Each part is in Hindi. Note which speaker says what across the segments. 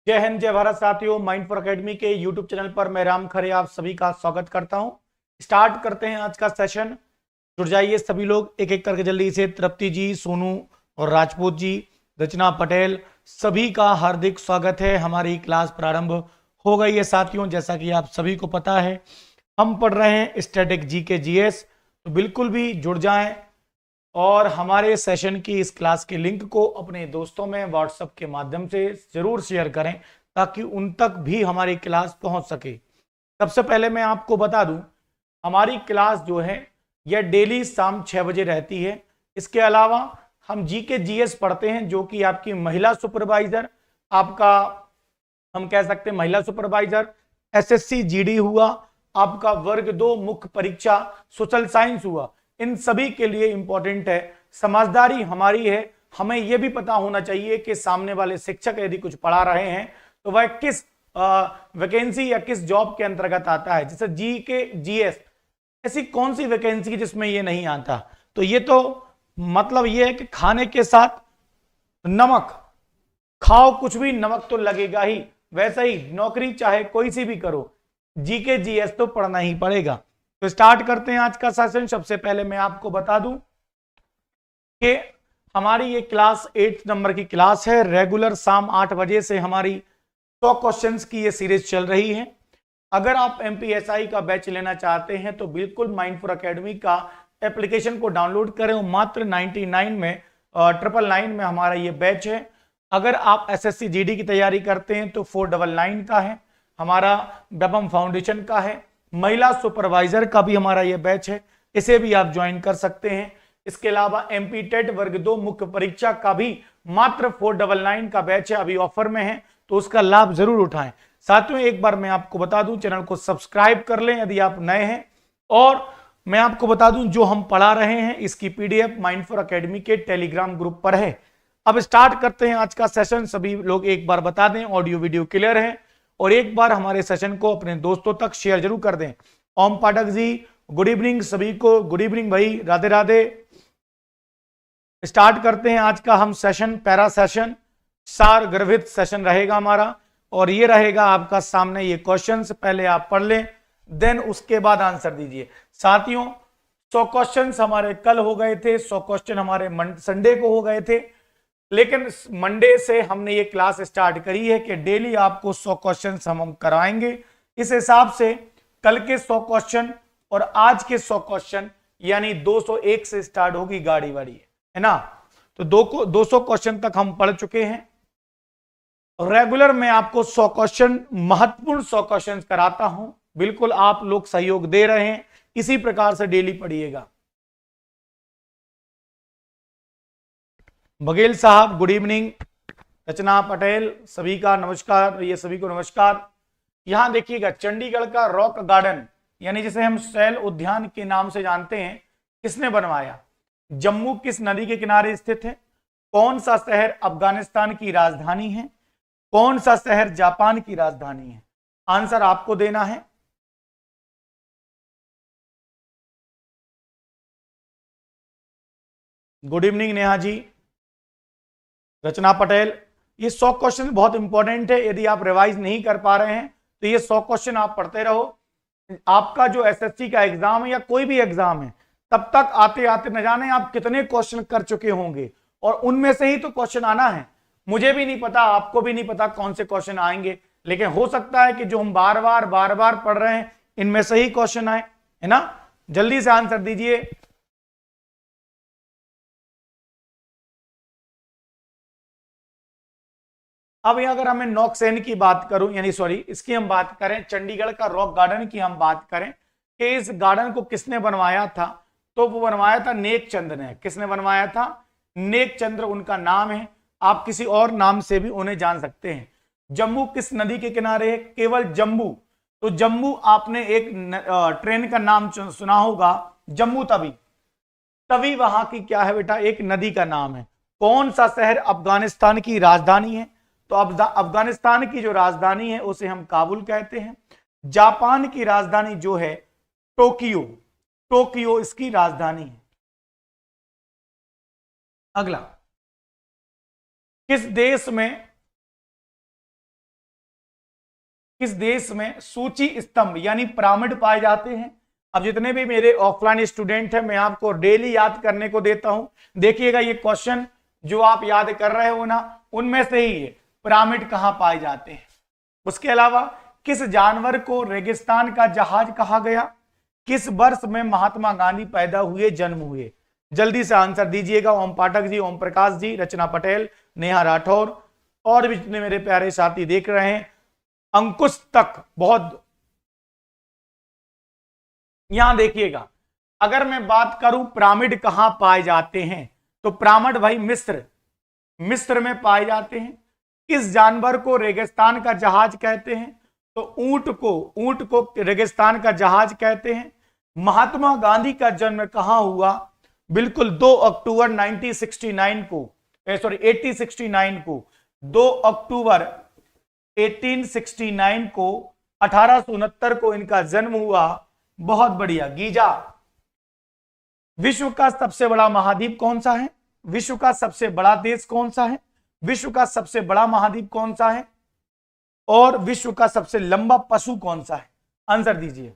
Speaker 1: जय हिंद जय भारत साथियों, माइंड फॉर एकेडमी के यूट्यूब चैनल पर मैं राम खरे आप सभी का स्वागत करता हूं। स्टार्ट करते हैं आज का सेशन। जुड़ जाइए सभी लोग एक एक करके जल्दी से। तृप्ति जी, सोनू और राजपूत जी, रचना पटेल, सभी का हार्दिक स्वागत है। हमारी क्लास प्रारंभ हो गई है साथियों। जैसा कि आप सभी को पता है, हम पढ़ रहे हैं स्टैटिक जी के जीएस, तो बिल्कुल भी जुड़ जाएं और हमारे सेशन की इस क्लास के लिंक को अपने दोस्तों में व्हाट्सएप के माध्यम से जरूर शेयर करें ताकि उन तक भी हमारी क्लास पहुंच सके। सबसे पहले मैं आपको बता दूं, हमारी क्लास जो है यह डेली शाम 6 बजे रहती है। इसके अलावा हम जी के जीएस पढ़ते हैं, जो कि आपकी महिला सुपरवाइजर, आपका हम कह सकते हैं महिला सुपरवाइजर, एसएससी जीडी हुआ, आपका वर्ग 2 मुख्य परीक्षा सोशल साइंस हुआ, इन सभी के लिए इंपॉर्टेंट है। समझदारी हमारी है, हमें यह भी पता होना चाहिए कि सामने वाले शिक्षक यदि कुछ पढ़ा रहे हैं तो वह किस वैकेंसी या किस जॉब के अंतर्गत आता है। जैसे जी के जीएस, ऐसी कौन सी वैकेंसी जिसमें ये नहीं आता। तो ये तो मतलब ये है कि खाने के साथ नमक खाओ, कुछ भी नमक तो लगेगा ही। वैसे ही नौकरी चाहे कोई सी भी करो, जी के जीएस तो पढ़ना ही पड़ेगा। तो स्टार्ट करते हैं आज का सेशन। सबसे पहले मैं आपको बता दूं कि हमारी ये क्लास 8 नंबर की क्लास है। रेगुलर शाम 8 बजे से हमारी 100 क्वेश्चंस की ये सीरीज चल रही है। अगर आप एमपीएसआई का बैच लेना चाहते हैं तो बिल्कुल माइंड फॉर एकेडमी का एप्लीकेशन को डाउनलोड करें। मात्र 99 में 999 में हमारा ये बैच है। अगर आप एसएससी जीडी की तैयारी करते हैं तो 499 का है, हमारा वेबम फाउंडेशन का है। महिला सुपरवाइजर का भी हमारा ये बैच है, इसे भी आप ज्वाइन कर सकते हैं। इसके अलावा एमपी टेट वर्ग 2 मुख्य परीक्षा का भी मात्र 499 का बैच है, अभी ऑफर में है, तो उसका लाभ जरूर उठाएं। साथियों एक बार मैं आपको बता दूं, चैनल को सब्सक्राइब कर लें यदि आप नए हैं। और मैं आपको बता दूं, जो हम पढ़ा रहे हैं इसकी पीडीएफ माइंड फॉर एकेडमी के टेलीग्राम ग्रुप पर है। अब स्टार्ट करते हैं आज का सेशन। सभी लोग एक बार बता दें ऑडियो वीडियो क्लियर है, और एक बार हमारे सेशन को अपने दोस्तों तक शेयर जरूर कर दें। ओम पाठक जी, गुड इवनिंग सभी को। गुड इवनिंग भाई, राधे राधे। स्टार्ट करते हैं आज का हम सेशन। पैरा सेशन, सार गर्भित सेशन रहेगा हमारा, और ये रहेगा आपका सामने ये क्वेश्चंस। पहले आप पढ़ लें, देन उसके बाद आंसर दीजिए। साथियों 100 क्वेश्चंस हमारे कल हो गए थे, 100 क्वेश्चन हमारे संडे को हो गए थे, लेकिन मंडे से हमने ये क्लास स्टार्ट करी है कि डेली आपको 100 क्वेश्चन हम कराएंगे। इस हिसाब से कल के 100 क्वेश्चन और आज के 100 क्वेश्चन यानी 201 से स्टार्ट होगी गाड़ी वाड़ी, है ना। तो 200 क्वेश्चन तक हम पढ़ चुके हैं। रेगुलर मैं आपको 100 क्वेश्चन, महत्वपूर्ण 100 क्वेश्चन कराता हूं। बिल्कुल आप लोग सहयोग दे रहे हैं, इसी प्रकार से डेली पढ़िएगा। बघेल साहब गुड इवनिंग। रचना पटेल, सभी का नमस्कार। ये सभी को नमस्कार। यहां देखिएगा, चंडीगढ़ का रॉक गार्डन यानी जिसे हम शैल उद्यान के नाम से जानते हैं, किसने बनवाया? जम्मू किस नदी के किनारे स्थित है? कौन सा शहर अफगानिस्तान की राजधानी है? कौन सा शहर जापान की राजधानी है? आंसर आपको देना है। गुड इवनिंग नेहा जी, रचना पटेल। ये 100 क्वेश्चन बहुत इंपॉर्टेंट है। यदि आप रिवाइज नहीं कर पा रहे हैं तो ये 100 क्वेश्चन आप पढ़ते रहो। आपका जो एसएससी का एग्जाम है या कोई भी एग्जाम है, तब तक आते आते न जाने आप कितने क्वेश्चन कर चुके होंगे, और उनमें से ही तो क्वेश्चन आना है। मुझे भी नहीं पता, आपको भी नहीं पता कौन से क्वेश्चन आएंगे, लेकिन हो सकता है कि जो हम बार बार पढ़ रहे हैं इनमें से ही क्वेश्चन आए, है ना। जल्दी से आंसर दीजिए। अब यहाँ अगर हमें नौकसेन की बात करूं, यानी सॉरी इसकी हम बात करें, चंडीगढ़ का रॉक गार्डन की हम बात करें कि इस गार्डन को किसने बनवाया था, तो वो बनवाया था नेक चंद ने। किसने बनवाया था? नेक चंद्र उनका नाम है। आप किसी और नाम से भी उन्हें जान सकते हैं। जम्मू किस नदी के किनारे है? केवल जम्मू। तो जम्मू आपने एक ट्रेन का नाम सुना होगा, जम्मू तवी। तवी वहां की क्या है बेटा? एक नदी का नाम है। कौन सा शहर अफगानिस्तान की राजधानी है? तो अब अफगानिस्तान की जो राजधानी है उसे हम काबुल कहते हैं। जापान की राजधानी जो है टोक्यो, टोक्यो इसकी राजधानी है। अगला, किस देश में किस देश में सूची स्तंभ यानी पिरामिड पाए जाते हैं? अब जितने भी मेरे ऑफलाइन स्टूडेंट हैं, मैं आपको डेली याद करने को देता हूं। देखिएगा ये क्वेश्चन जो आप याद कर रहे हो ना, उनमें से ही है, पिरामिड कहां पाए जाते हैं। उसके अलावा किस जानवर को रेगिस्तान का जहाज कहा गया? किस वर्ष में महात्मा गांधी पैदा हुए, जन्म हुए? जल्दी से आंसर दीजिएगा। ओम पाठक जी, ओम प्रकाश जी, रचना पटेल, नेहा राठौर और भी जितने मेरे प्यारे साथी देख रहे हैं, अंकुश तक। बहुत यहां देखिएगा, अगर मैं बात करूं पिरामिड कहां पाए जाते हैं, तो पिरामिड भाई मिस्र में पाए जाते हैं। किस जानवर को रेगिस्तान का जहाज कहते हैं? तो ऊंट को रेगिस्तान का जहाज कहते हैं। महात्मा गांधी का जन्म कहां हुआ? बिल्कुल 2 अक्टूबर 1969 को, 1869 को, 2 अक्टूबर 1869 को, 1869 को इनका जन्म हुआ। बहुत बढ़िया। गीजा। विश्व का सबसे बड़ा महाद्वीप कौन सा है? विश्व का सबसे बड़ा देश कौन सा है? विश्व का सबसे बड़ा महाद्वीप कौन सा है? और विश्व का सबसे लंबा पशु कौन सा है? आंसर दीजिए।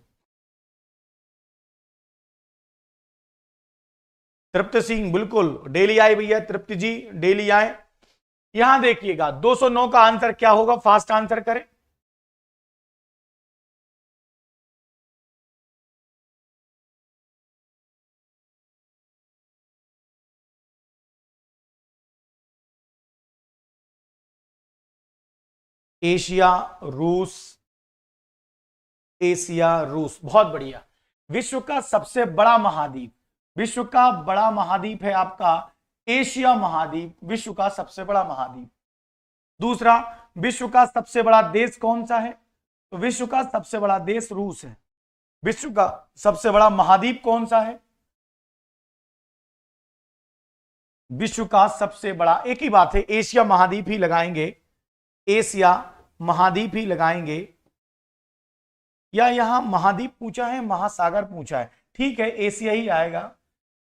Speaker 1: तृप्ति सिंह, बिल्कुल डेली आए भैया, तृप्ति जी डेली आए। यहां देखिएगा 209 का आंसर क्या होगा? फास्ट आंसर करें। एशिया रूस, एशिया रूस, बहुत बढ़िया। विश्व का सबसे बड़ा महाद्वीप, विश्व का बड़ा महाद्वीप है आपका एशिया महाद्वीप, विश्व का सबसे बड़ा महाद्वीप। दूसरा, विश्व का सबसे बड़ा देश कौन सा है? तो विश्व का सबसे बड़ा देश रूस है। विश्व का सबसे बड़ा महाद्वीप कौन सा है? विश्व का सबसे बड़ा, एक ही बात है, एशिया महाद्वीप ही लगाएंगे, एशिया महाद्वीप ही लगाएंगे। या यहां महाद्वीप पूछा है, महासागर पूछा है, ठीक है, एशिया ही आएगा।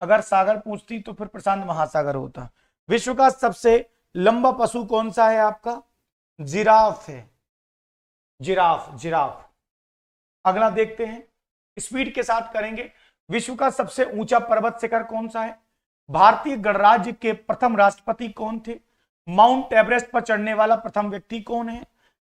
Speaker 1: अगर सागर पूछती तो फिर प्रशांत महासागर होता। विश्व का सबसे लंबा पशु कौन सा है आपका? जिराफ है, जिराफ। अगला देखते हैं, स्पीड के साथ करेंगे। विश्व का सबसे ऊंचा पर्वत शिखर कौन सा है? भारतीय गणराज्य के प्रथम राष्ट्रपति कौन थे? माउंट एवरेस्ट पर चढ़ने वाला प्रथम व्यक्ति कौन है?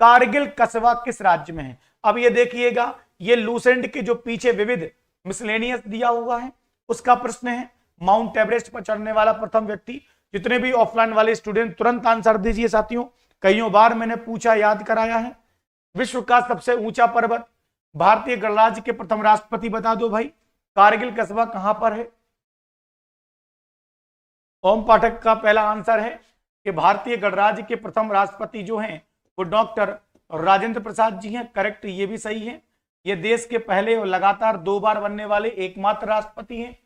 Speaker 1: कारगिल कस्बा किस राज्य में है? अब ये देखिएगा, ये लूसेंट के जो पीछे विविध मिसलेनियस दिया हुआ है उसका प्रश्न है। माउंट एवरेस्ट पर चढ़ने वाला प्रथम व्यक्ति। जितने भी ऑफलाइन वाले स्टूडेंट तुरंत आंसर दीजिए साथियों, कईयों बार मैंने पूछा, याद कराया है। विश्व का सबसे ऊंचा पर्वत, भारतीय गणराज्य के प्रथम राष्ट्रपति बता दो भाई, कारगिल कस्बा कहां पर है? ओम पाठक का पहला आंसर है कि भारतीय गणराज्य के प्रथम राष्ट्रपति जो हैं वो डॉक्टर राजेंद्र प्रसाद जी हैं। करेक्ट, ये भी सही है। ये देश के पहले और लगातार 2 बार बनने वाले एकमात्र राष्ट्रपति हैं।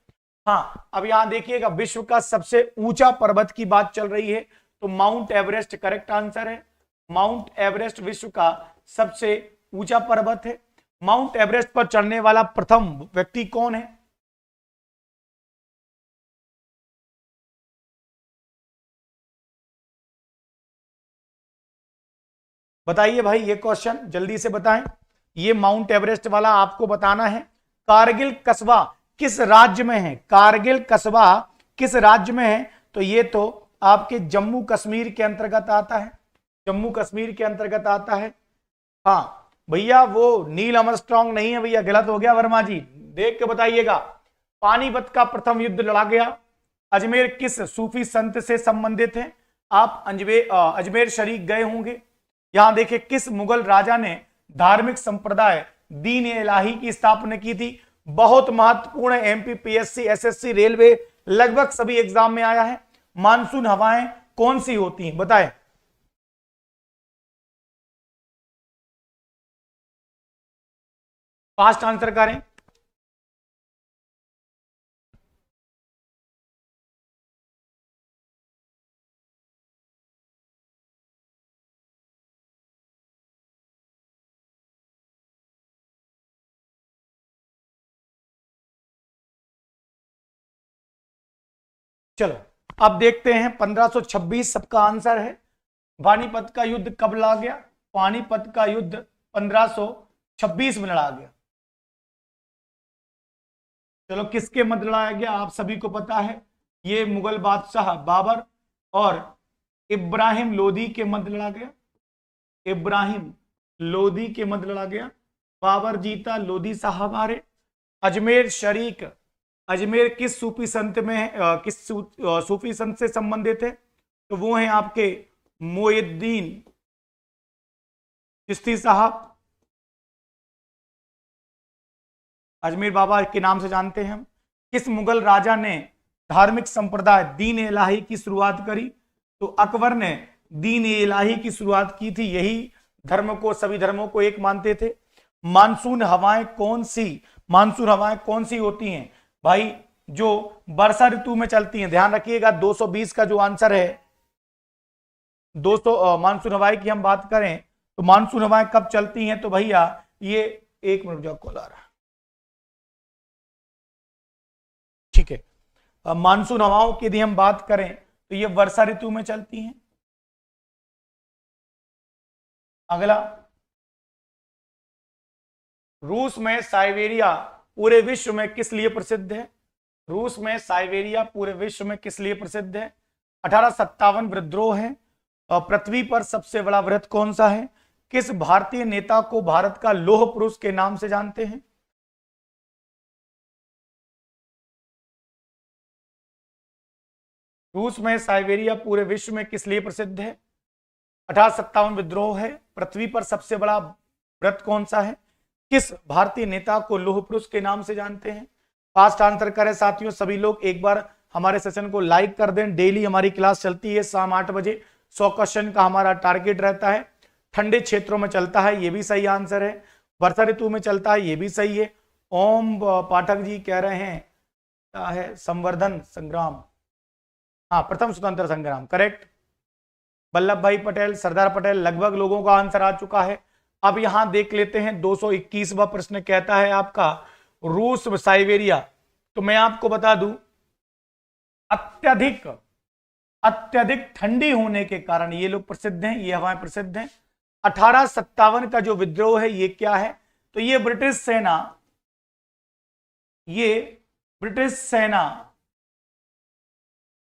Speaker 1: हाँ, अब यहां देखिएगा, विश्व का सबसे ऊंचा पर्वत की बात चल रही है तो माउंट एवरेस्ट करेक्ट आंसर है। माउंट एवरेस्ट विश्व का सबसे ऊंचा पर्वत है। माउंट एवरेस्ट पर चढ़ने वाला प्रथम व्यक्ति कौन है? बताइए भाई, ये क्वेश्चन जल्दी से बताएं। ये माउंट एवरेस्ट वाला आपको बताना है। कारगिल कस्बा किस राज्य में है? कारगिल कस्बा किस राज्य में है? तो ये तो आपके जम्मू कश्मीर के अंतर्गत आता है, जम्मू कश्मीर के अंतर्गत आता है। हाँ भैया, वो नील आर्मस्ट्रांग नहीं है भैया, गलत हो गया वर्मा जी, देख के बताइएगा। पानीपत का प्रथम युद्ध लड़ा गया। अजमेर किस सूफी संत से संबंधित है? आप अजमेर शरीफ गए होंगे। यहां देखिए, किस मुगल राजा ने धार्मिक संप्रदाय दीन इलाही की स्थापना की थी? बहुत महत्वपूर्ण है, एमपी, पीएससी, एसएससी, रेलवे, लगभग सभी एग्जाम में आया है। मानसून हवाएं कौन सी होती हैं, बताएं। फास्ट आंसर करें। चलो अब देखते हैं, 1526 सबका आंसर है। पानीपत का युद्ध कब लड़ा गया? पानीपत का युद्ध 1526 में लड़ा गया। चलो किसके मध्य लड़ाया गया आप सभी को पता है, ये मुगल बादशाह बाबर और इब्राहिम लोदी के मध्य लड़ा गया। इब्राहिम लोदी के मध्य लड़ा गया। बाबर जीता, लोदी साहब हारे। अजमेर शरीक, अजमेर किस सूफी संत में है, किस सूफी संत से संबंधित है? तो वो हैं आपके मोइनुद्दीन चिश्ती साहब। अजमेर बाबा के नाम से जानते हैं हम। किस मुगल राजा ने धार्मिक संप्रदाय दीन इलाही की शुरुआत करी? तो अकबर ने दीन इलाही की शुरुआत की थी। यही धर्म को, सभी धर्मों को एक मानते थे। मानसून हवाएं कौन सी, मानसून हवाएं कौन सी होती हैं भाई? जो वर्षा ऋतु में चलती हैं। ध्यान रखिएगा 220 का जो आंसर है 200, मानसून हवाएं की हम बात करें तो मानसून हवाएं कब चलती हैं? तो भैया ये, एक मिनट जो कॉल आ रहा है, ठीक है। मानसून हवाओं की यदि हम बात करें तो ये वर्षा ऋतु में चलती हैं। अगला, रूस में साइबेरिया पूरे विश्व में किस लिए प्रसिद्ध है? रूस में साइबेरिया पूरे विश्व में किस लिए प्रसिद्ध है? 1857 विद्रोह है। और पृथ्वी पर सबसे बड़ा वृत्त कौन सा है? किस भारतीय नेता को भारत का लौह पुरुष के नाम से जानते हैं? रूस में साइबेरिया पूरे विश्व में किस लिए प्रसिद्ध है? 1857 विद्रोह है। पृथ्वी पर सबसे बड़ा व्रत कौन सा है? किस भारतीय नेता को लौह पुरुष के नाम से जानते हैं? फास्ट आंसर करें साथियों सभी लोग। एक बार हमारे सेशन को लाइक कर दें। डेली हमारी क्लास चलती है शाम 8 बजे। 100 क्वेश्चन का हमारा टारगेट रहता है। ठंडे क्षेत्रों में चलता है, ये भी सही आंसर है। वर्षा ऋतु में चलता है, ये भी सही है। ओम पाठक जी कह रहे हैं क्या है? संवर्धन संग्राम, हाँ प्रथम स्वतंत्र संग्राम, करेक्ट। वल्लभ भाई पटेल, सरदार पटेल, लगभग लोगों का आंसर आ चुका है। अब यहां देख लेते हैं 221वां प्रश्न कहता है आपका रूस साइबेरिया। तो मैं आपको बता दूं अत्यधिक अत्यधिक ठंडी होने के कारण ये लोग प्रसिद्ध हैं, ये हवाएं प्रसिद्ध हैं। 1857 का जो विद्रोह है ये क्या है? तो ये ब्रिटिश सेना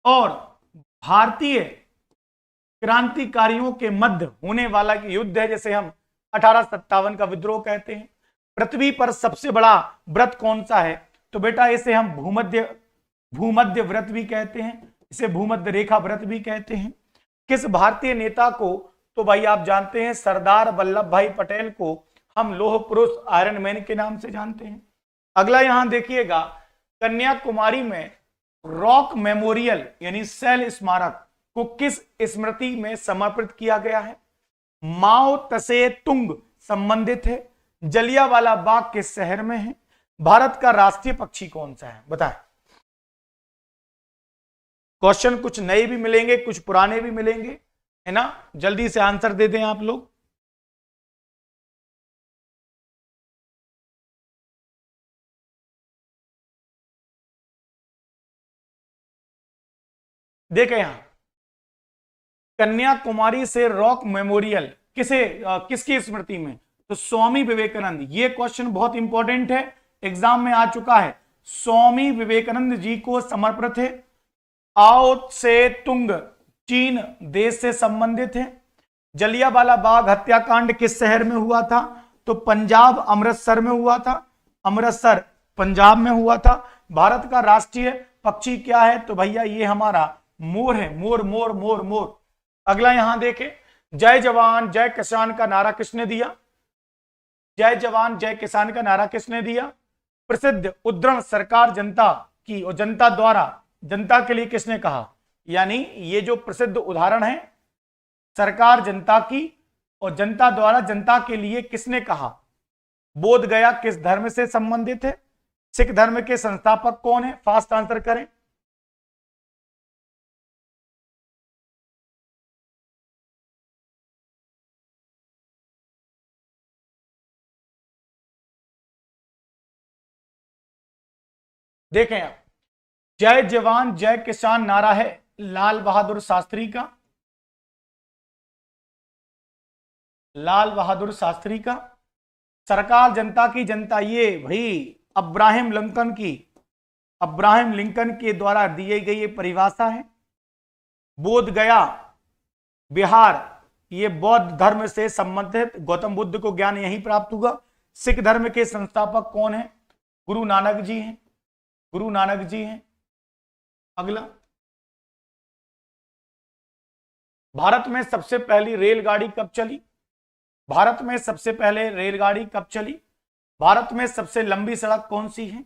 Speaker 1: और भारतीय क्रांतिकारियों के मध्य होने वाला युद्ध है, जैसे हम 1857 का विद्रोह कहते हैं। पृथ्वी पर सबसे बड़ा व्रत कौन सा है? तो बेटा इसे हम भूमध्य व्रत भी कहते हैं, इसे भूमध्य रेखा व्रत भी कहते हैं। किस भारतीय नेता को? तो भाई आप जानते हैं सरदार वल्लभ भाई पटेल को हम लौह पुरुष आयरन मैन के नाम से जानते हैं। अगला यहां देखिएगा कन्याकुमारी में रॉक मेमोरियल यानी शैल स्मारक को किस स्मृति में समर्पित किया गया है? माओ तसे तुंग संबंधित है। जलियांवाला बाग किस शहर में है? भारत का राष्ट्रीय पक्षी कौन सा है? बताएं। क्वेश्चन कुछ नए भी मिलेंगे, कुछ पुराने भी मिलेंगे, है ना। जल्दी से आंसर दे दें आप लोग। देखें यहां कन्याकुमारी से रॉक मेमोरियल किसकी स्मृति में? तो स्वामी विवेकानंद। ये क्वेश्चन बहुत इंपॉर्टेंट है, एग्जाम में आ चुका है। स्वामी विवेकानंद जी को समर्पित है। आओ से तुंग चीन देश से संबंधित है। जलियांवाला बाग हत्याकांड किस शहर में हुआ था? तो पंजाब अमृतसर में हुआ था। अमृतसर पंजाब में हुआ था। भारत का राष्ट्रीय पक्षी क्या है? तो भैया ये हमारा मोर है, मोर मोर मोर मोर। अगला यहां देखें जय जवान जय किसान का नारा किसने दिया? जय जवान जय किसान का नारा किसने दिया? प्रसिद्ध उद्धरण सरकार जनता की और जनता द्वारा जनता के लिए किसने कहा? यानी ये जो प्रसिद्ध उदाहरण है सरकार जनता की और जनता द्वारा जनता के लिए किसने कहा? बोध गया किस धर्म से संबंधित है? सिख धर्म के संस्थापक कौन है? फास्ट आंसर करें। देखें आप जय जवान जय किसान नारा है लाल बहादुर शास्त्री का। लाल बहादुर शास्त्री का। सरकार जनता की जनता, ये भाई अब्राहम लिंकन के द्वारा दी गई ये परिभाषा है। बोध गया बिहार, ये बौद्ध धर्म से संबंधित, गौतम बुद्ध को ज्ञान यहीं प्राप्त हुआ। सिख धर्म के संस्थापक कौन है? गुरु नानक जी हैं, गुरु नानक जी हैं। अगला, भारत में सबसे पहली रेलगाड़ी कब चली? भारत में सबसे पहले रेलगाड़ी कब चली? भारत में सबसे लंबी सड़क कौन सी है?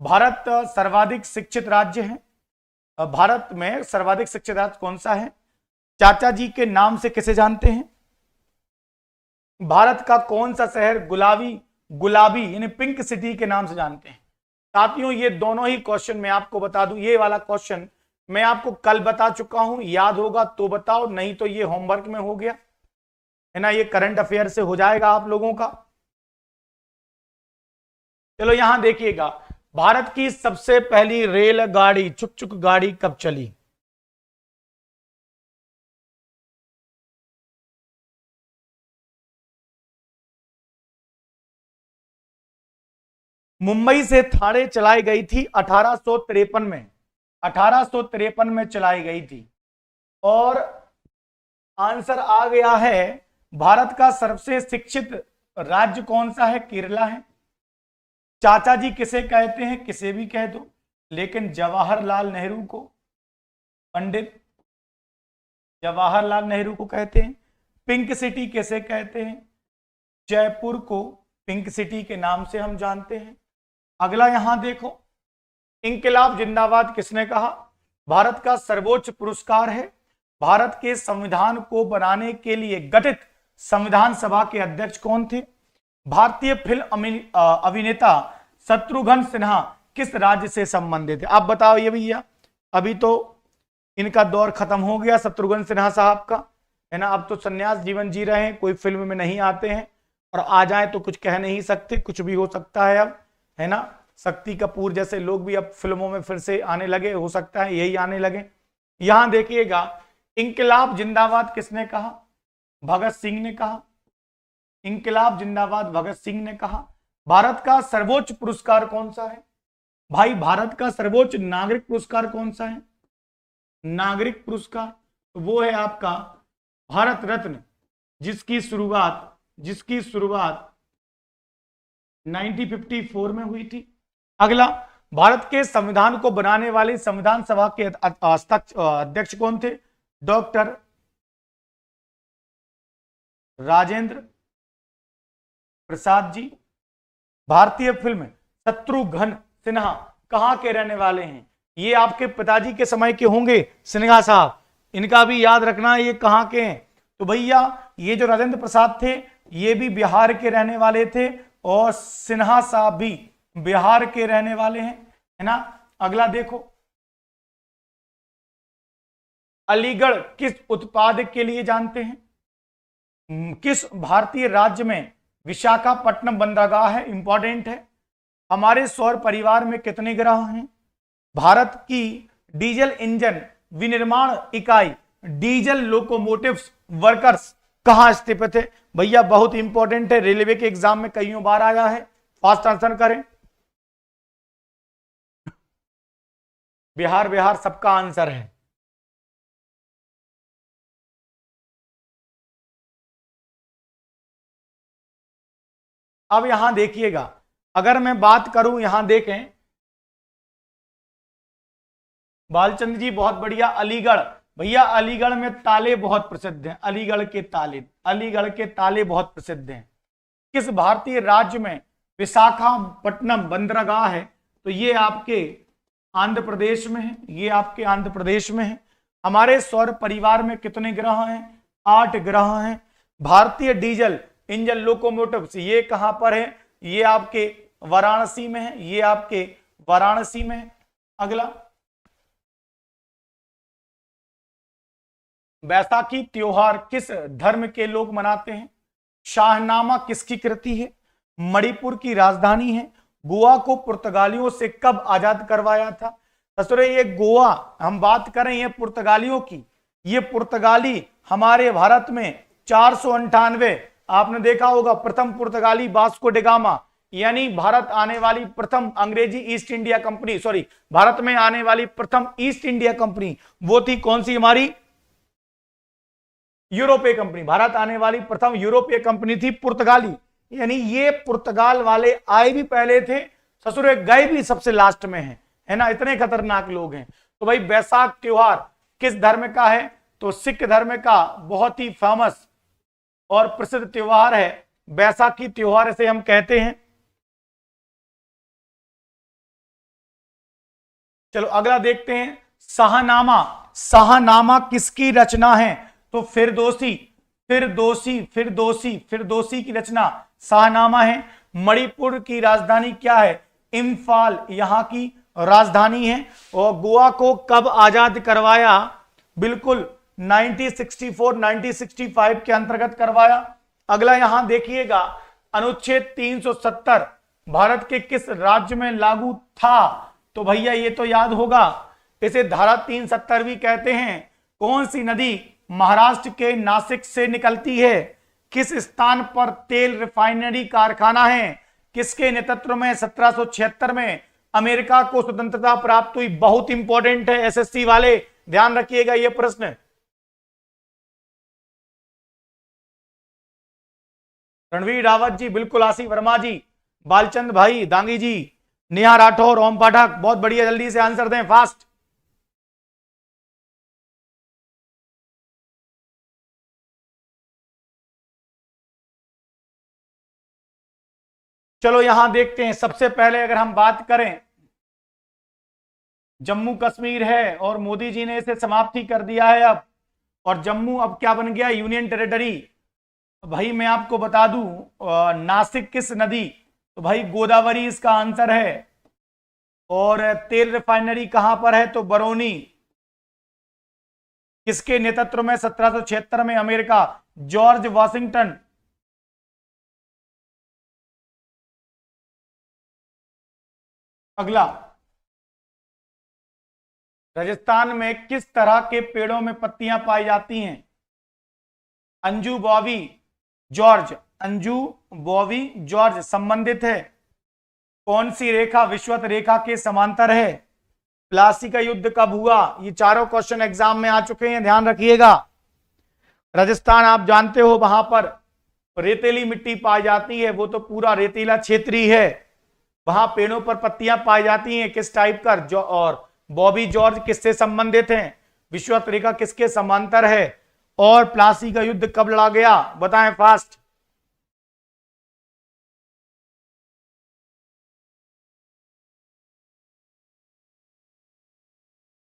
Speaker 1: भारत सर्वाधिक शिक्षित राज्य है। भारत में सर्वाधिक शिक्षित राज्य कौन सा है? चाचा जी के नाम से किसे जानते हैं? भारत का कौन सा शहर गुलाबी यानी पिंक सिटी के नाम से जानते हैं? साथियों, ये दोनों ही क्वेश्चन मैं आपको बता दूं, ये वाला क्वेश्चन मैं आपको कल बता चुका हूं, याद होगा तो बताओ, नहीं तो ये होमवर्क में हो गया है ना, ये करंट अफेयर से हो जाएगा आप लोगों का। चलो यहां देखिएगा, भारत की सबसे पहली रेलगाड़ी चुक गाड़ी कब चली? मुंबई से थाने चलाई गई थी 1853 में, 1853 में चलाई गई थी। और आंसर आ गया है, भारत का सबसे शिक्षित राज्य कौन सा है? केरला है। चाचा जी किसे कहते हैं? किसे भी कह दो, लेकिन जवाहरलाल नेहरू को, पंडित जवाहरलाल नेहरू को कहते हैं। पिंक सिटी किसे कहते हैं? जयपुर को पिंक सिटी के नाम से हम जानते हैं। अगला यहां देखो, इंकलाब जिंदाबाद किसने कहा? भारत का सर्वोच्च पुरस्कार है। भारत के संविधान को बनाने के लिए गठित संविधान सभा के अध्यक्ष कौन थे? भारतीय फिल्म अभिनेता शत्रुघ्न सिन्हा किस राज्य से संबंधित है? आप बताओ ये भैया, अभी तो इनका दौर खत्म हो गया शत्रुघ्न सिन्हा साहब का, है ना, अब तो संन्यास जीवन जी रहे हैं, कोई फिल्म में नहीं आते हैं, और आ जाए तो कुछ कह नहीं सकते, कुछ भी हो सकता है अब, है ना। शक्ति कपूर जैसे लोग भी अब फिल्मों में फिर से आने लगे, हो सकता है यही आने लगे। यहां देखिएगा, इंकलाब जिंदाबाद किसने कहा? भगत सिंह ने कहा। इंकलाब जिंदाबाद भगत सिंह ने कहा। भारत का सर्वोच्च पुरस्कार कौन सा है? भाई भारत का सर्वोच्च नागरिक पुरस्कार कौन सा है? नागरिक पुरस्कार वो है आपका भारत रत्न, जिसकी शुरुआत 1954 में हुई थी। अगला, भारत के संविधान को बनाने वाले संविधान सभा के अध्यक्ष कौन थे? डॉक्टर राजेंद्र प्रसाद जी। भारतीय फिल्म शत्रुघ्न सिन्हा कहां के रहने वाले हैं? ये आपके पिताजी के समय के होंगे सिन्हा साहब, इनका भी याद रखना, ये कहां के हैं? तो भैया ये जो राजेंद्र प्रसाद थे ये भी बिहार के रहने वाले थे, और सिन्हा साहब भी बिहार के रहने वाले हैं, है ना। अगला देखो, अलीगढ़ किस उत्पाद के लिए जानते हैं? किस भारतीय राज्य में विशाखापट्टनम बंदरगाह है? इंपॉर्टेंट है। हमारे सौर परिवार में कितने ग्रह हैं? भारत की डीजल इंजन विनिर्माण इकाई डीजल लोकोमोटिव्स वर्कर्स कहां स्थित है? भैया बहुत इंपॉर्टेंट है, रेलवे के एग्जाम में कईयों बार आया है, फास्ट आंसर करें। बिहार सबका आंसर है। अब यहां देखिएगा, अगर मैं बात करूं, यहां देखें, बालचंद जी बहुत बढ़िया। अलीगढ़, भैया अलीगढ़ में ताले बहुत प्रसिद्ध हैं, अलीगढ़ के ताले बहुत प्रसिद्ध हैं। किस भारतीय राज्य में विशाखापट्टनम बंदरगाह है? तो ये आपके आंध्र प्रदेश में है, ये आपके आंध्र प्रदेश में है। हमारे सौर परिवार में कितने ग्रह हैं? 8 ग्रह हैं। भारतीय डीजल इंजन लोकोमोटिव्स ये कहां पर है? ये आपके वाराणसी में है, ये आपके वाराणसी में है। अगला, बैसाखी त्योहार किस धर्म के लोग मनाते हैं? शाहनामा किसकी कृति है? मणिपुर की राजधानी है। गोवा को पुर्तगालियों से कब आजाद करवाया था? ससुरे ये गोवा, हम बात करें ये पुर्तगालियों की, ये पुर्तगाली हमारे भारत में 498 आपने देखा होगा प्रथम पुर्तगाली वास्को डी गामा, यानी भारत आने वाली प्रथम अंग्रेजी east India company, sorry Bharat में आने वाली प्रथम ईस्ट इंडिया कंपनी, वो थी कौन सी? हमारी यूरोपीय कंपनी। भारत आने वाली प्रथम यूरोपीय कंपनी थी पुर्तगाली, यानी ये पुर्तगाल वाले आए भी पहले थे, ससुरे गए भी सबसे लास्ट में है ना, इतने खतरनाक लोग हैं। तो भाई बैसाख त्योहार किस धर्म का है? तो सिख धर्म का बहुत ही फेमस और प्रसिद्ध त्योहार है बैसाखी त्योहार, इसे हम कहते हैं। चलो अगला देखते हैं, शाहनामा। शाहनामा किसकी रचना है? तो फिरदौसी, फिरदौसी, फिरदौसी, फिरदौसी की रचना शाहनामा है। मणिपुर की राजधानी क्या है? इम्फाल यहां की राजधानी है। और गोवा को कब आजाद करवाया? बिल्कुल 1964 1965 के अंतर्गत करवाया। अगला यहां देखिएगा, अनुच्छेद 370 भारत के किस राज्य में लागू था? तो भैया ये तो याद होगा, इसे धारा 370 भी कहते हैं। कौन सी नदी महाराष्ट्र के नासिक से निकलती है? किस स्थान पर तेल रिफाइनरी कारखाना है? किसके नेतृत्व में 1776 में अमेरिका को स्वतंत्रता प्राप्त हुई? बहुत इंपॉर्टेंट है एसएससी वाले, ध्यान रखिएगा यह प्रश्न। रणवीर रावत जी, बिल्कुल। आसिफ वर्मा जी, बालचंद भाई, दांगी जी, नेहा राठौर, ओम पाठक, बहुत बढ़िया, जल्दी से आंसर दें, फास्ट। चलो यहां देखते हैं, सबसे पहले अगर हम बात करें, जम्मू कश्मीर है और मोदी जी ने इसे समाप्ति कर दिया है अब, और जम्मू अब क्या बन गया? Union territory. भाई मैं आपको बता दूं, नासिक किस नदी? तो भाई गोदावरी इसका आंसर है। और तेल रिफाइनरी कहां पर है? तो बरौनी। किसके नेतृत्व में 1776 में अमेरिका? George Washington. अगला, राजस्थान में किस तरह के पेड़ों में पत्तियां पाई जाती हैं? अंजू बॉबी जॉर्ज, अंजू बॉबी जॉर्ज संबंधित है। कौन सी रेखा विषुवत रेखा के समांतर है? प्लासी का युद्ध कब हुआ? ये चारों क्वेश्चन एग्जाम में आ चुके हैं, ध्यान रखिएगा। राजस्थान आप जानते हो, वहां पर रेतीली मिट्टी पाई जाती है, वो तो पूरा रेतीला क्षेत्र ही है, वहां पेड़ों पर पत्तियां पाई जाती हैं किस टाइप का? और बॉबी जॉर्ज किससे संबंधित हैं? विषुवत रेखा किसके समांतर है? और प्लासी का युद्ध कब लड़ा गया? बताएं फास्ट।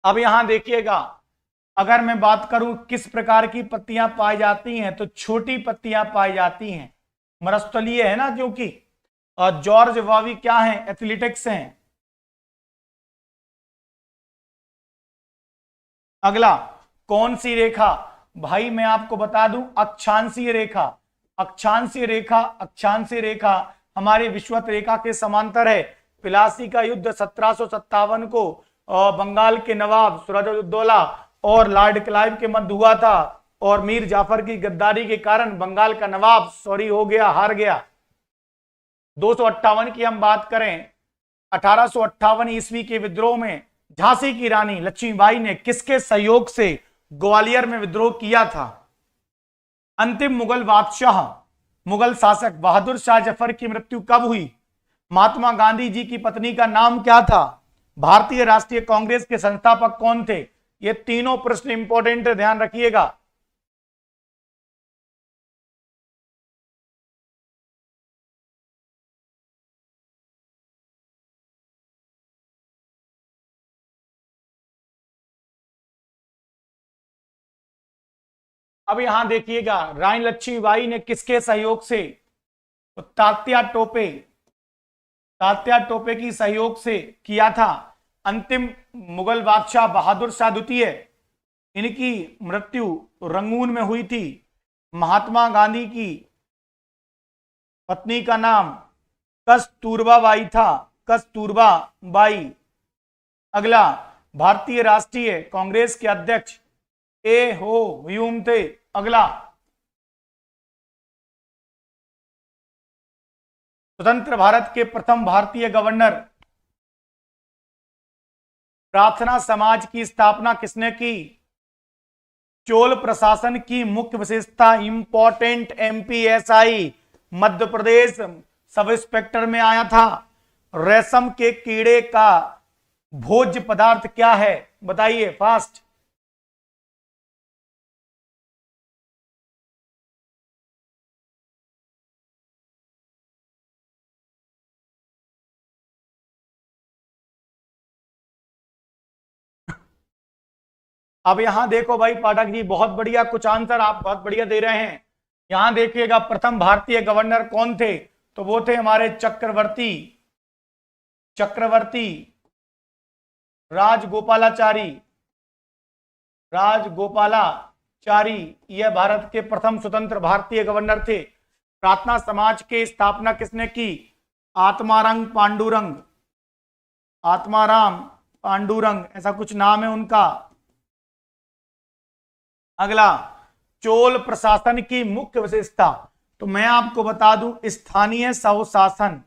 Speaker 1: अब यहां देखिएगा, अगर मैं बात करूं किस प्रकार की पत्तियां पाई जाती हैं, तो छोटी पत्तियां पाई जाती हैं, मरुस्थलीय है ना क्योंकि। और जॉर्ज बॉबी क्या है? एथलेटिक्स हैं। अगला, कौन सी रेखा? भाई मैं आपको बता दूं, अक्षांशीय रेखा। अक्षांशीय रेखा, अक्षांशीय रेखा हमारी विषुवत रेखा के समांतर है। प्लासी का युद्ध 1757 को बंगाल के नवाब सिराजुद्दौला और लॉर्ड क्लाइव के मध्य हुआ था, और मीर जाफर की गद्दारी के कारण बंगाल का नवाब हो गया, हार गया। 258 की हम बात करें, 1858 ईस्वी के विद्रोह में झांसी की रानी लक्ष्मीबाई ने किसके सहयोग से ग्वालियर में विद्रोह किया था? अंतिम मुगल बादशाह, मुगल शासक बहादुर शाह जफर की मृत्यु कब हुई? महात्मा गांधी जी की पत्नी का नाम क्या था? भारतीय राष्ट्रीय कांग्रेस के संस्थापक कौन थे? ये तीनों प्रश्न इंपॉर्टेंट है, ध्यान रखिएगा। अब यहां देखिएगा, रानी लक्ष्मीबाई ने किसके सहयोग से? तो तात्या टोपे, तात्या टोपे की सहयोग से किया था। अंतिम मुगल बादशाह बहादुर शाह द्वितीय, इनकी मृत्यु रंगून में हुई थी। महात्मा गांधी की पत्नी का नाम कस्तूरबा बाई था, कस्तूरबा बाई। अगला, भारतीय राष्ट्रीय कांग्रेस के अध्यक्ष ए हो ह्यूम थे। अगला, स्वतंत्र भारत के प्रथम भारतीय गवर्नर। प्रार्थना समाज की स्थापना किसने की? चोल प्रशासन की मुख्य विशेषता important MPSI, Madhya Pradesh sub inspector में आया था। रेशम के कीड़े का भोज्य पदार्थ क्या है? बताइए फास्ट। अब यहां देखो भाई पाठक जी, बहुत बढ़िया, कुछ आंसर आप बहुत बढ़िया दे रहे हैं। यहां देखिएगा, प्रथम भारतीय गवर्नर कौन थे? तो वो थे हमारे चक्रवर्ती राजगोपालाचारी। यह भारत के प्रथम स्वतंत्र भारतीय गवर्नर थे। प्रार्थना समाज की स्थापना किसने की? आत्माराम पांडुरंग, ऐसा कुछ नाम है उनका। अगला, चोल प्रशासन की मुख्य विशेषता, तो मैं आपको बता दूं, स्थानीय स्वशासन।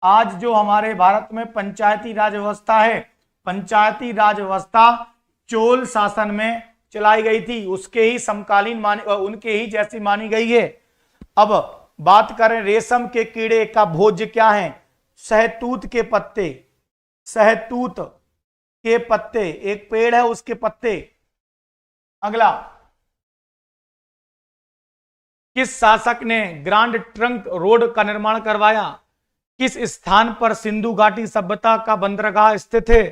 Speaker 1: आज जो हमारे भारत में पंचायती राज व्यवस्था है, पंचायती राज व्यवस्था चोल शासन में चलाई गई थी, उसके ही समकालीन उनके ही जैसी मानी गई है। अब बात करें रेशम के कीड़े का भोज्य क्या है? शहतूत के पत्ते, एक पेड़ है उसके पत्ते। अगला, किस शासक ने ग्रांड ट्रंक रोड का निर्माण करवाया? किस स्थान पर सिंधु घाटी सभ्यता का बंदरगाह स्थित है?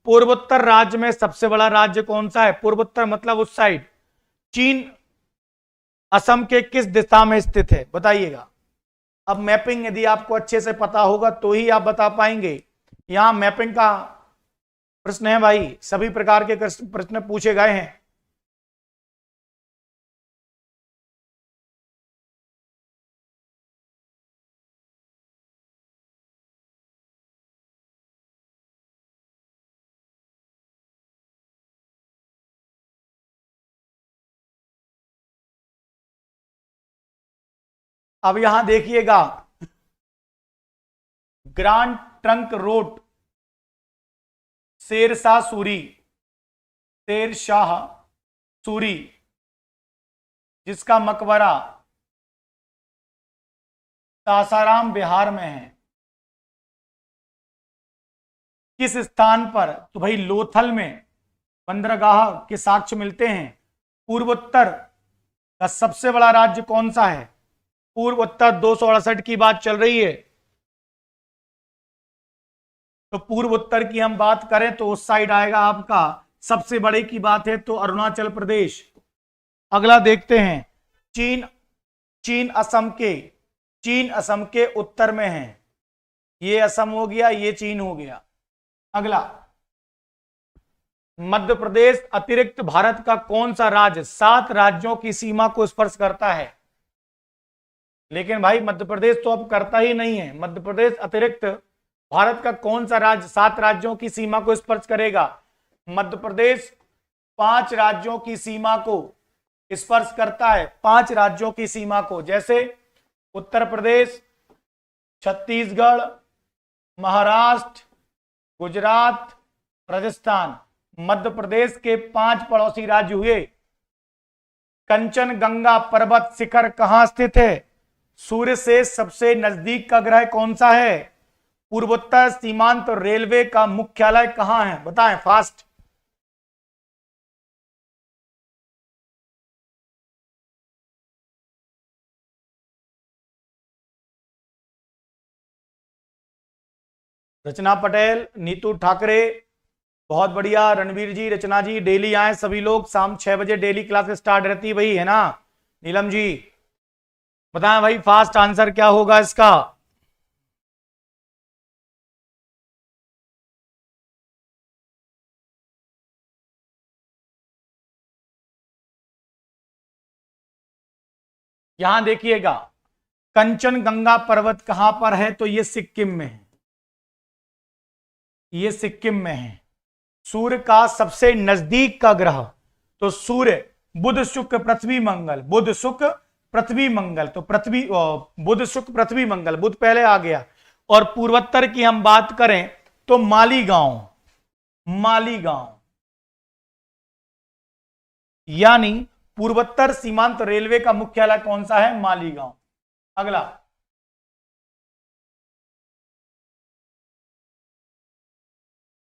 Speaker 1: पूर्वोत्तर राज्य में सबसे बड़ा राज्य कौन सा है? पूर्वोत्तर मतलब उस साइड। चीन असम के किस दिशा में स्थित है? बताइएगा। अब मैपिंग यदि आपको अच्छे से पता होगा तो ही आप बता पाएंगे। यहां मैपिंग का प्रश्न है भाई, सभी प्रकार के प्रश्न पूछे गए हैं। अब यहां देखिएगा, grand trunk road Sher Shah Suri जिसका मकबरा सासाराम बिहार में है, किस स्थान पर? तो भाई लोथल में बंदरगाह के साक्ष्य मिलते हैं। पूर्वोत्तर का सबसे बड़ा राज्य कौन सा है? पूर्वोत्तर 268 की बात चल रही है, तो पूर्वोत्तर की हम बात करें तो उस साइड आएगा आपका। सबसे बड़े की बात है तो अरुणाचल प्रदेश। अगला देखते हैं, चीन असम के उत्तर में है। ये असम हो गया, ये चीन हो गया। अगला, मध्य प्रदेश अतिरिक्त भारत का कौन सा राज्य 7 राज्यों की सीमा को स्पर्श करता है? लेकिन भाई मध्य प्रदेश तो अब करता ही नहीं है। मध्य प्रदेश अतिरिक्त भारत का कौन सा राज्य 7 राज्यों की सीमा को स्पर्श करेगा? मध्य प्रदेश 5 राज्यों की सीमा को स्पर्श करता है, 5 राज्यों की सीमा को, जैसे उत्तर प्रदेश, छत्तीसगढ़, महाराष्ट्र, गुजरात, राजस्थान। मध्य प्रदेश के 5 पड़ोसी राज्य हुए। कंचनजंगा पर्वत शिखर कहां स्थित है? सूर्य से सबसे नजदीक का ग्रह कौन सा है? पूर्वोत्तर सीमांत रेलवे का मुख्यालय कहां है? बताएं फास्ट। रचना पटेल, नीतू ठाकरे, बहुत बढ़िया। रणवीर जी, रचना जी, डेली आए सभी लोग। शाम 6 बजे डेली क्लास स्टार्ट रहती है भाई, है ना? नीलम जी बताएं भाई फास्ट आंसर क्या होगा इसका? यहां देखिएगा, कंचनजंगा पर्वत कहां पर है? तो ये सिक्किम में है, ये सिक्किम में है। सूर्य का सबसे नजदीक का ग्रह, तो सूर्य बुध शुक्र पृथ्वी मंगल, बुध शुक्र पृथ्वी मंगल, तो पृथ्वी बुध शुक्र पृथ्वी मंगल, बुध पहले आ गया। और पूर्वोत्तर की हम बात करें तो मालीगांव, मालीगांव यानी पूर्वोत्तर सीमांत रेलवे का मुख्यालय कौन सा है? मालीगांव। अगला,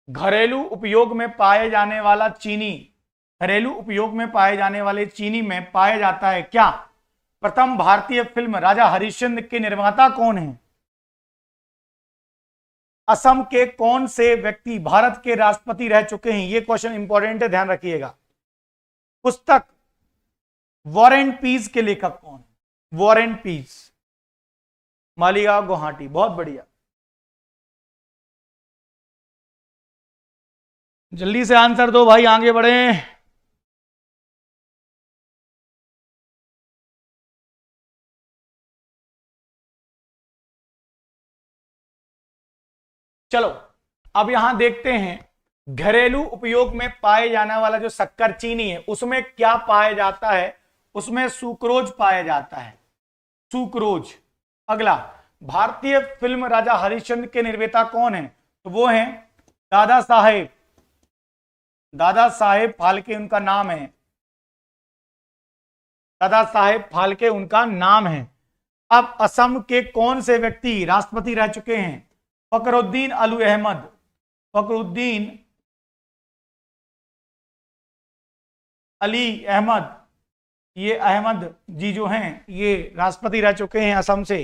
Speaker 1: घरेलू उपयोग में पाए जाने वाला चीनी, घरेलू उपयोग में पाए जाने वाले चीनी में पाया जाता है क्या? प्रथम भारतीय फिल्म राजा हरिश्चंद्र के निर्माता कौन है? असम के कौन से व्यक्ति भारत के राष्ट्रपति रह चुके हैं? यह क्वेश्चन इंपॉर्टेंट है, ध्यान रखिएगा। पुस्तक वॉर एंड पीस के लेखक कौन है? War and peace, Maligaon Guwahati. बहुत बढ़िया, जल्दी से आंसर दो भाई, आगे बढ़े। चलो अब यहां देखते हैं, घरेलू उपयोग में पाए जाने वाला जो शक्कर चीनी है उसमें क्या पाया जाता है? उसमें सुक्रोज पाया जाता है, सुक्रोज। अगला, भारतीय फिल्म राजा हरिश्चंद्र के निर्माता कौन है? तो वो हैं दादा साहेब, दादा साहेब फाल्के उनका नाम है, दादा साहेब फाल्के उनका नाम है। अब असम के कौन से व्यक्ति राष्ट्रपति रह चुके हैं? फखरुद्दीन अली अहमद, फखरुद्दीन अली अहमद, ये अहमद जी जो हैं ये राष्ट्रपति रह चुके हैं असम से।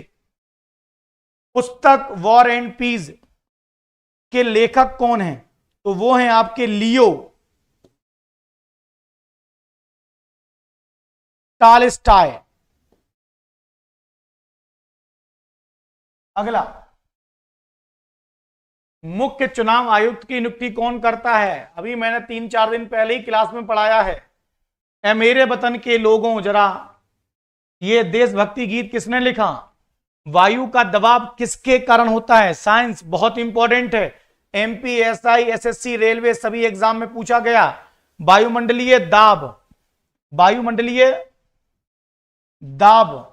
Speaker 1: पुस्तक वॉर एंड पीस के लेखक कौन हैं? तो वो हैं आपके लियो टॉलस्टॉय। अगला, मुख्य चुनाव आयुक्त की नियुक्ति कौन करता है? अभी मैंने 3-4 दिन पहले ही क्लास में पढ़ाया है। ऐ मेरे वतन के लोगों जरा, ये देशभक्ति गीत किसने लिखा? वायु का दबाव किसके कारण होता है? साइंस, बहुत इंपॉर्टेंट है, एमपी, एसआई, एसएससी, रेलवे सभी एग्जाम में पूछा गया। वायुमंडलीय दाब, वायुमंडलीय दाब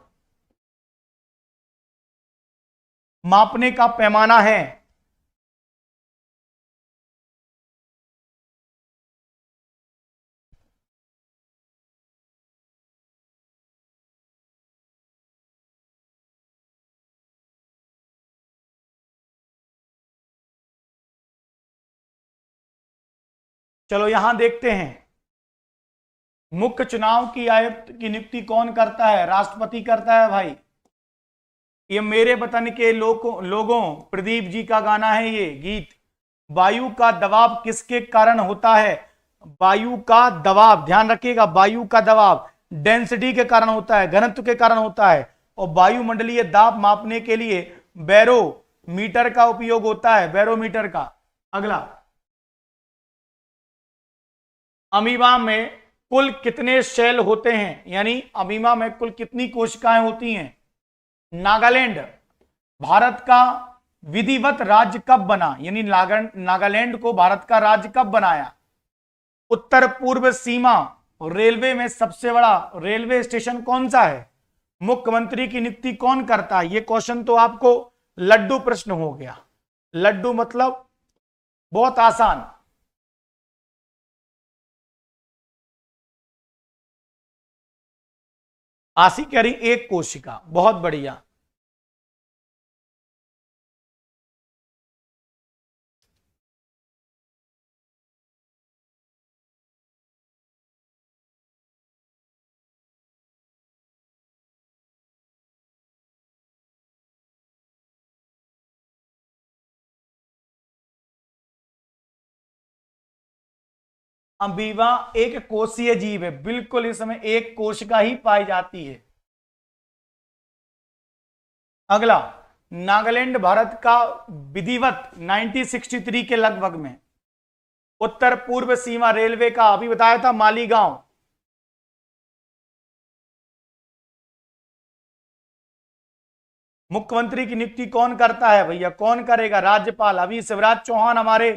Speaker 1: मापने का पैमाना है। चलो यहां देखते हैं, मुख्य चुनाव की आयुक्त की नियुक्ति कौन करता है? राष्ट्रपति करता है भाई। ये मेरे वतन के लोगों प्रदीप जी का गाना है ये गीत। वायु का दबाव किसके कारण होता है? वायु का दबाव, ध्यान रखिएगा, वायु का दबाव डेंसिटी के कारण होता है, घनत्व के कारण होता है। और वायुमंडलीय दाब मापने के लिए बैरोमीटर का उपयोग होता है, बैरोमीटर का। अगला, अमीबा में कुल कितने सेल होते हैं? यानी अमीबा में कुल कितनी कोशिकाएं होती हैं? नागालैंड भारत का विधिवत राज्य कब बना? यानी नागालैंड को भारत का राज्य कब बनाया? उत्तर पूर्व सीमा रेलवे में सबसे बड़ा रेलवे स्टेशन कौन सा है? मुख्यमंत्री की नियुक्ति कौन करता है? यह क्वेश्चन तो आपको लड्डू प्रश्न हो गया। लड्डू मतलब बहुत आसान। आशी कह रही एक कोशिका, बहुत बढ़िया। अमीबा एक कोशीय जीव है, बिल्कुल इसमें एक कोशिका ही पाई जाती है। अगला, नागालैंड भारत का विधिवत 1963 के लगभग में उत्तर पूर्व सीमा रेलवे का, अभी बताया था, मालीगांव। मुख्यमंत्री की नियुक्ति कौन करता है भैया? कौन करेगा? राज्यपाल। अभी शिवराज चौहान हमारे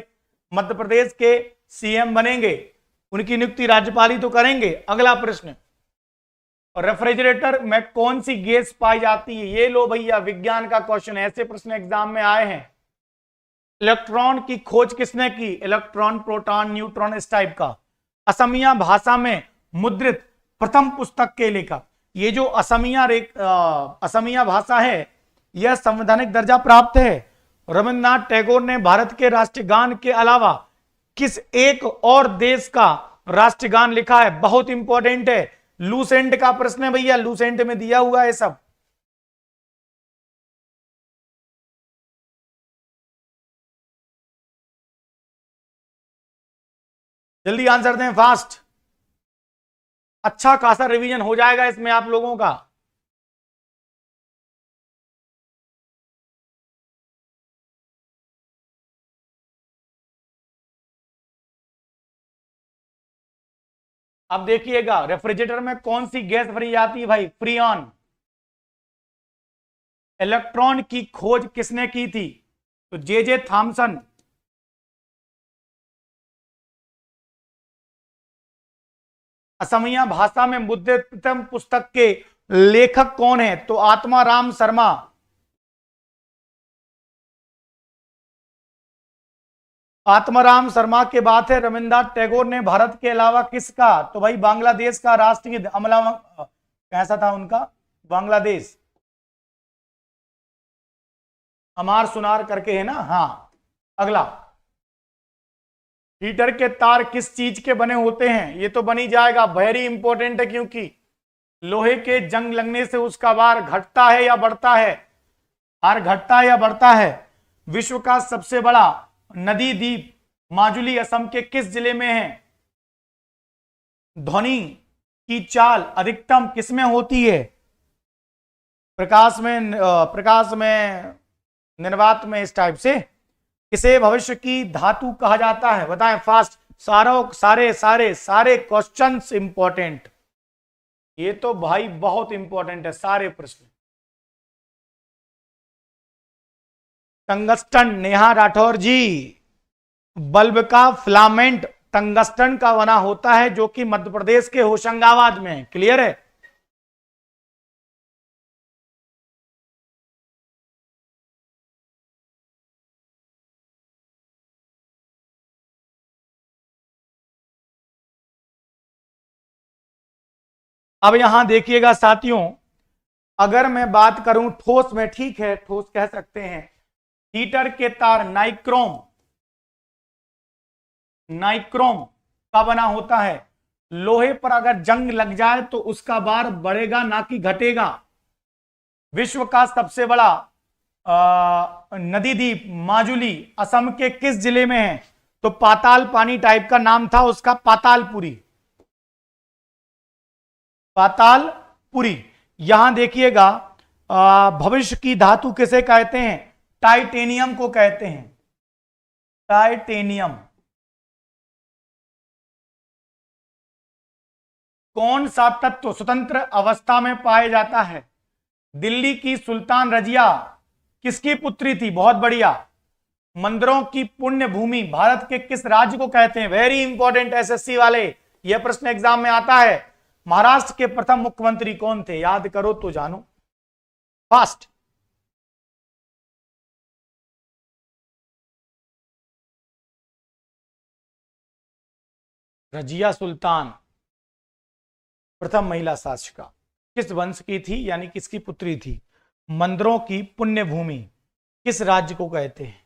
Speaker 1: मध्य प्रदेश के सीएम बनेंगे, उनकी नियुक्ति राज्यपाल ही तो करेंगे। अगला प्रश्न, और रेफ्रिजरेटर में कौन सी गैस पाई जाती है? ये लो भैया, विज्ञान का क्वेश्चन, ऐसे प्रश्न एग्जाम में आए हैं। इलेक्ट्रॉन की खोज किसने की? इलेक्ट्रॉन, प्रोटॉन, न्यूट्रॉन, इस टाइप का। असमिया भाषा में मुद्रित प्रथम पुस्तक के लेखक। ये जो असमिया भाषा है, यह संवैधानिक दर्जा प्राप्त है। रविन्द्रनाथ टैगोर ने भारत के राष्ट्रगान के अलावा किस एक और देश का राष्ट्रगान लिखा है? बहुत इंपॉर्टेंट है, लूसेंट का प्रश्न है भैया, लूसेंट में दिया हुआ है सब। जल्दी आंसर दें, फास्ट। अच्छा खासा रिवीजन हो जाएगा इसमें आप लोगों का। अब देखिएगा, रेफ्रिजरेटर में कौन सी गैस भरी जाती है भाई? फ्रीऑन। इलेक्ट्रॉन की खोज किसने की थी? तो जे थॉमसन। असमिया भाषा में मुद्रित प्रथम पुस्तक के लेखक कौन है? तो आत्माराम शर्मा। आत्माराम शर्मा के बाद है रविन्द्रनाथ टैगोर ने भारत के अलावा किसका? तो भाई बांग्लादेश का राष्ट्रगीत अमला, कैसा था उनका? बांग्लादेश, अमार सुनार करके है ना। हाँ, अगला, हीटर के तार किस चीज के बने होते हैं? ये तो बनी जाएगा, वेरी इंपॉर्टेंट है, क्योंकि लोहे के जंग लगने से उसका भार घटता है या बढ़ता है? भार घटता है या बढ़ता है? विश्व का सबसे बड़ा नदी द्वीप माजुली असम के किस जिले में है? ध्वनि की चाल अधिकतम किसमें होती है? प्रकाश में, निर्वात में, इस टाइप से। किसे भविष्य की धातु कहा जाता है? बताएं फास्ट। सारे क्वेश्चंस इंपॉर्टेंट, ये तो भाई बहुत इंपॉर्टेंट है सारे प्रश्न। टंगस्टन, नेहा राठौर जी। बल्ब का फिलामेंट टंगस्टन का बना होता है, जो कि मध्य प्रदेश के होशंगाबाद में है। क्लियर है? अब यहां देखिएगा साथियों, अगर मैं बात करूं ठोस में, ठीक है, ठोस कह सकते हैं। हीटर के तार नाइक्रोम का बना होता है। लोहे पर अगर जंग लग जाए तो उसका भार बढ़ेगा ना कि घटेगा। विश्व का सबसे बड़ा नदी द्वीप माजुली असम के किस जिले में है? तो पाताल पानी टाइप का नाम था उसका, पातालपुरी। पातालपुरी। यहां देखिएगा, भविष्य की धातु किसे कहते हैं? टाइटेनियम को कहते हैं, टाइटेनियम। कौन सा तत्व स्वतंत्र अवस्था में पाया जाता है? दिल्ली की सुल्तान रजिया किसकी पुत्री थी? बहुत बढ़िया। मंदिरों की पुण्य भूमि भारत के किस राज्य को कहते हैं? वेरी इंपॉर्टेंट, एसएससी वाले, यह प्रश्न एग्जाम में आता है। महाराष्ट्र के प्रथम मुख्यमंत्री कौन थे? याद करो तो जानो, फास्ट। रजिया सुल्तान प्रथम महिला शासिका, किस वंश की थी, यानी किसकी पुत्री थी? मंदिरों की पुण्य भूमि किस राज्य को कहते हैं?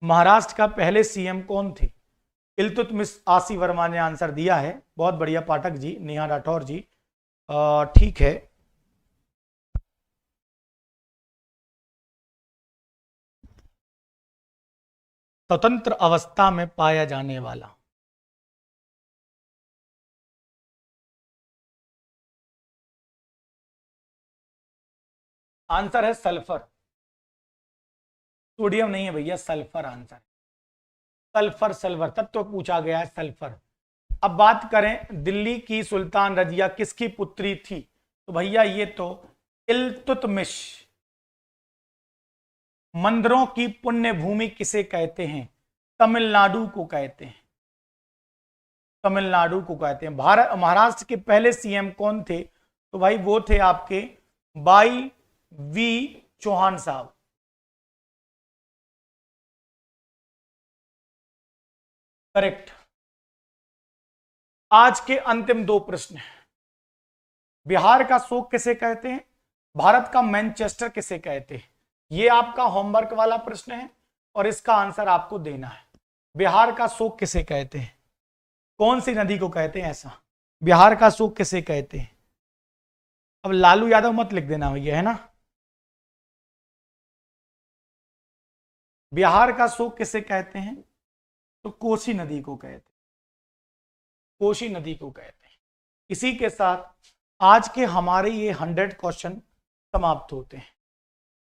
Speaker 1: महाराष्ट्र का पहले सीएम कौन थे? इल्तुतमिश आसी वर्मा ने आंसर दिया है। बहुत बढ़िया पाठक जी, नेहा राठौर जी, ठीक है। स्वतंत्र अवस्था में पाया जाने वाला, आंसर है सल्फर। सोडियम नहीं है भैया, सल्फर आंसर। सल्फर तत्व पूछा गया है, सल्फर। अब बात करें दिल्ली की सुल्तान रजिया किसकी पुत्री थी? तो भैया ये तो इल्तुतमिश। मंदिरों की पुण्य भूमि किसे कहते हैं? तमिलनाडु को कहते हैं, तमिलनाडु को कहते हैं। भारत महाराष्ट्र के पहले सीएम कौन थे? तो भाई वो थे आपके बाई वी चौहान साहब। करेक्ट। आज के अंतिम दो प्रश्न हैं। बिहार का शोक किसे कहते हैं, भारत का मैनचेस्टर किसे कहते हैं, ये आपका होमवर्क वाला प्रश्न है और इसका आंसर आपको देना है। बिहार का शोक किसे कहते हैं, कौन सी नदी को कहते हैं ऐसा, बिहार का शोक किसे कहते हैं। अब लालू यादव मत लिख देना भैया, है ना। बिहार का शोक किसे कहते हैं, तो कोसी नदी को कहते हैं, कोसी नदी को कहते हैं। इसी के साथ आज के हमारे ये 100 क्वेश्चन समाप्त होते हैं।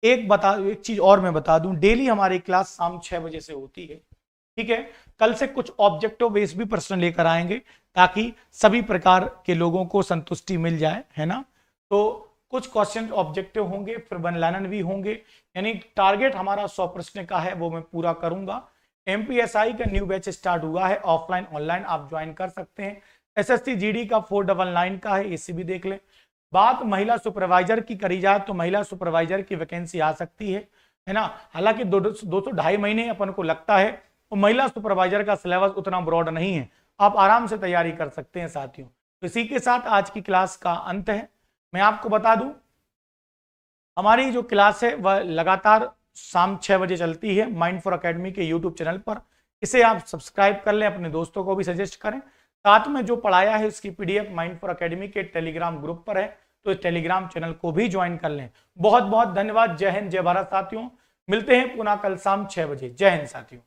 Speaker 1: एक चीज और मैं बता दूं, डेली हमारी क्लास शाम 6 बजे से होती है, ठीक है। कल से कुछ ऑब्जेक्टिव बेस्ड भी प्रश्न लेकर आएंगे ताकि सभी प्रकार के लोगों को संतुष्टि मिल जाए, है ना। तो कुछ क्वेश्चन ऑब्जेक्टिव होंगे, फिर वन लाइनर भी होंगे, यानी टारगेट हमारा 100 प्रश्न का है, वो मैं पूरा करूंगा। एमपीएसआई का न्यू बैच स्टार्ट हुआ है, ऑफलाइन ऑनलाइन आप ज्वाइन कर सकते हैं। एसएससी जीडी का 499 का है, इसे भी देख ले। बात महिला सुपरवाइजर की करी जाए तो महिला सुपरवाइजर की वैकेंसी आ सकती है ना। हालांकि 2-2.5 महीने अपन को लगता है, और महिला सुपरवाइजर का सिलेबस उतना ब्रॉड नहीं है, आप आराम से तैयारी कर सकते हैं साथियों। तो इसी के साथ आज की क्लास का अंत है। मैं आपको बता दूं, हमारी जो क्लास है वह लगातार शाम 6 बजे चलती है माइंड फॉर एकेडमी के यूट्यूब चैनल पर। इसे आप सब्सक्राइब कर लें, अपने दोस्तों को भी सजेस्ट करें। साथ में जो पढ़ाया है उसकी पीडीएफ माइंड फॉर एकेडमी के टेलीग्राम ग्रुप पर है, तो इस टेलीग्राम चैनल को भी ज्वाइन कर लें। बहुत बहुत धन्यवाद। जय हिंद, जय भारत साथियों। मिलते हैं पुनः कल शाम 6 बजे। जय हिंद साथियों।